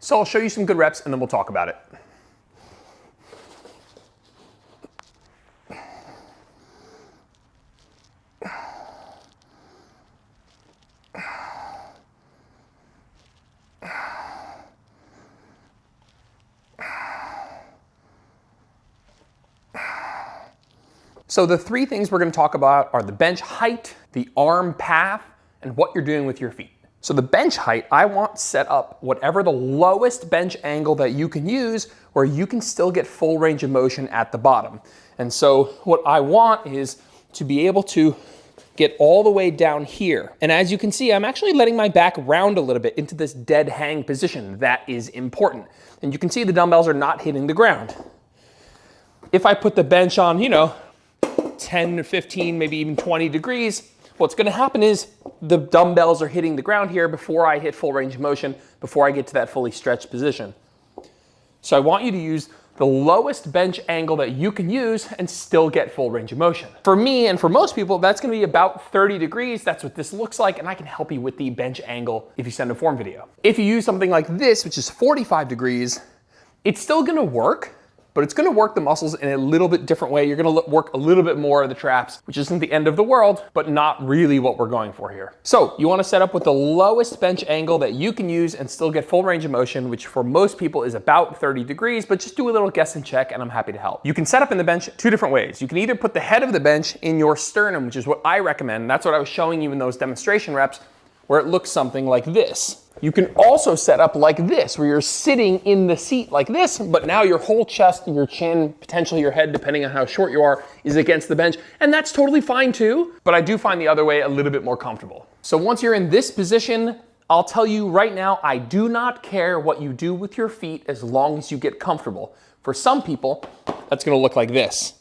So I'll show you some good reps and then we'll talk about it. So the three things we're going to talk about are the bench height, the arm path, and what you're doing with your feet. So the bench height, I want set up whatever the lowest bench angle that you can use where you can still get full range of motion at the bottom. And so what I want is to be able to get all the way down here. And as you can see, I'm actually letting my back round a little bit into this dead hang position. That is important. And you can see the dumbbells are not hitting the ground. If I put the bench on, 10 to 15, maybe even 20 degrees, what's going to happen is the dumbbells are hitting the ground here before I hit full range of motion, before I get to that fully stretched position. So I want you to use the lowest bench angle that you can use and still get full range of motion. For me and for most people, that's going to be about 30 degrees. That's what this looks like, and I can help you with the bench angle if you send a form video. If you use something like this, which is 45 degrees, it's still going to work, but it's going to work the muscles in a little bit different way. You're going to work a little bit more of the traps, which isn't the end of the world, but not really what we're going for here. So you want to set up with the lowest bench angle that you can use and still get full range of motion, which for most people is about 30 degrees, but just do a little guess and check and I'm happy to help. You can set up in the bench two different ways. You can either put the head of the bench in your sternum, which is what I recommend. That's what I was showing you in those demonstration reps, where it looks something like this. You can also set up like this, where you're sitting in the seat like this, but now your whole chest, your chin, potentially your head, depending on how short you are, is against the bench. And that's totally fine too, but I do find the other way a little bit more comfortable. So once you're in this position, I'll tell you right now, I do not care what you do with your feet as long as you get comfortable. For some people, that's gonna look like this.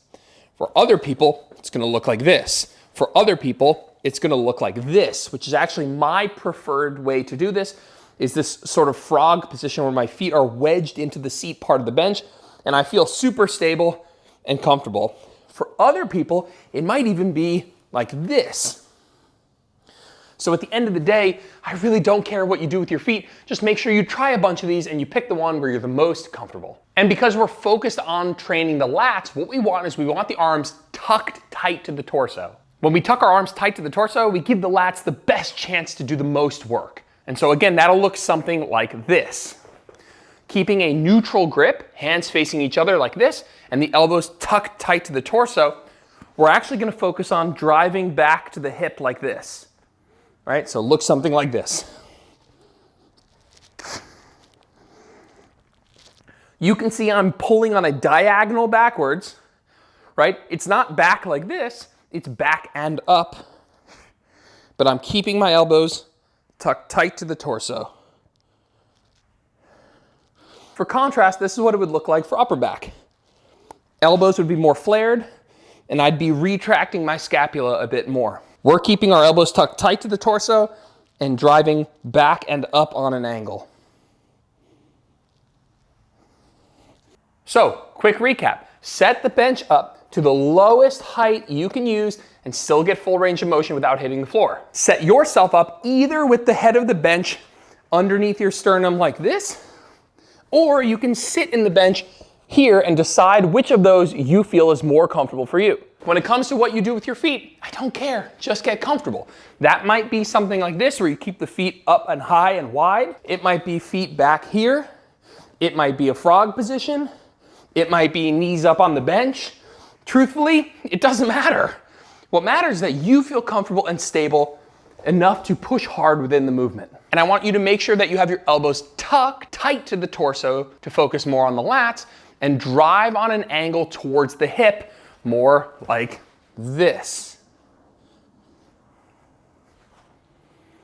For other people, it's gonna look like this. For other people, it's gonna look like this, which is actually my preferred way to do this, is this sort of frog position where my feet are wedged into the seat part of the bench, and I feel super stable and comfortable. For other people, it might even be like this. So at the end of the day, I really don't care what you do with your feet. Just make sure you try a bunch of these and you pick the one where you're the most comfortable. And because we're focused on training the lats, what we want is we want the arms tucked tight to the torso. When we tuck our arms tight to the torso, we give the lats the best chance to do the most work. And so again, that'll look something like this. Keeping a neutral grip, hands facing each other like this, and the elbows tucked tight to the torso, we're actually gonna focus on driving back to the hip like this. Right? So look something like this. You can see I'm pulling on a diagonal backwards, right? It's not back like this, it's back and up, but I'm keeping my elbows tucked tight to the torso. For contrast, this is what it would look like for upper back. Elbows would be more flared, and I'd be retracting my scapula a bit more. We're keeping our elbows tucked tight to the torso and driving back and up on an angle. So, quick recap. Set the bench up to the lowest height you can use and still get full range of motion without hitting the floor. Set yourself up either with the head of the bench underneath your sternum like this, or you can sit in the bench here and decide which of those you feel is more comfortable for you. When it comes to what you do with your feet, I don't care, just get comfortable. That might be something like this where you keep the feet up and high and wide. It might be feet back here. It might be a frog position. It might be knees up on the bench. Truthfully, it doesn't matter. What matters is that you feel comfortable and stable enough to push hard within the movement. And I want you to make sure that you have your elbows tucked tight to the torso to focus more on the lats and drive on an angle towards the hip, more like this.